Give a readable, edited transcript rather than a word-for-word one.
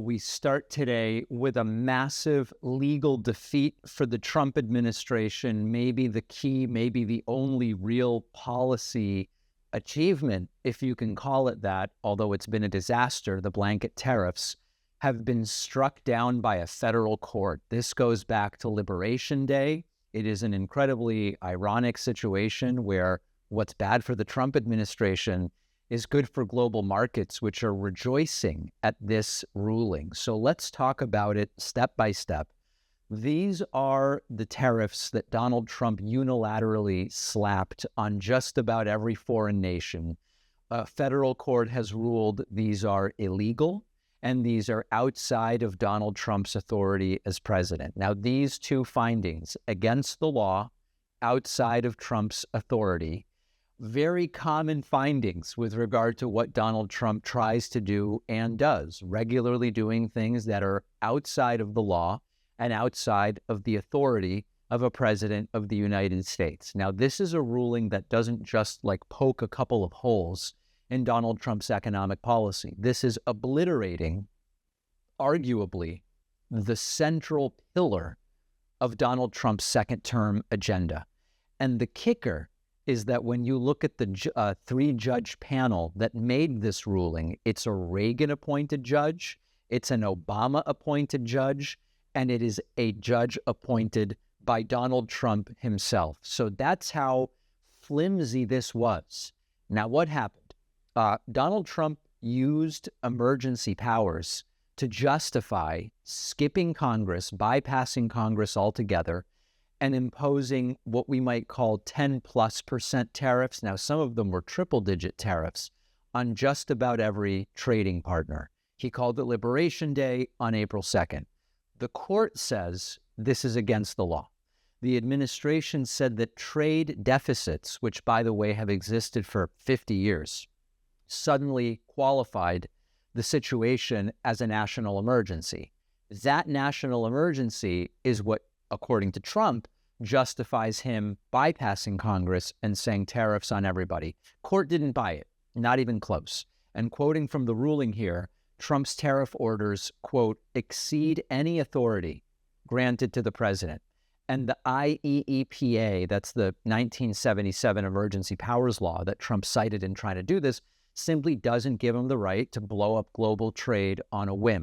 we start today with a massive legal defeat for the Trump administration, maybe the key, maybe the only real policy achievement, if you can call it that, although it's been a disaster. The blanket tariffs have been struck down by a federal court. This goes back to Liberation Day. It is an incredibly ironic situation where what's bad for the Trump administration is good for global markets, which are rejoicing at this ruling. So let's talk about it step by step. These are the tariffs that Donald Trump unilaterally slapped on just about every foreign nation. A federal court has ruled these are illegal, and these are outside of Donald Trump's authority as president. Now, these two findings, against the law, outside of Trump's authority, very common findings with regard to what Donald Trump tries to do and does, regularly doing things that are outside of the law and outside of the authority of a president of the United States. Now, this is a ruling that doesn't just poke a couple of holes in Donald Trump's economic policy. This is obliterating, arguably, the central pillar of Donald Trump's second-term agenda. And the kicker is that when you look at the three-judge panel that made this ruling, it's a Reagan-appointed judge, it's an Obama-appointed judge, and it is a judge appointed by Donald Trump himself. So that's how flimsy this was. Now, what happened? Donald Trump used emergency powers to justify skipping Congress, bypassing Congress altogether, and imposing what we might call 10+% tariffs. Now, some of them were triple-digit tariffs on just about every trading partner. He called it Liberation Day on April 2nd. The court says this is against the law. The administration said that trade deficits, which, by the way, have existed for 50 years, suddenly qualified the situation as a national emergency. That national emergency is what, according to Trump, justifies him bypassing Congress and saying tariffs on everybody. Court didn't buy it, not even close. And quoting from the ruling here, Trump's tariff orders, quote, exceed any authority granted to the president. And the IEEPA, that's the 1977 Emergency Powers Law that Trump cited in trying to do this, simply doesn't give him the right to blow up global trade on a whim.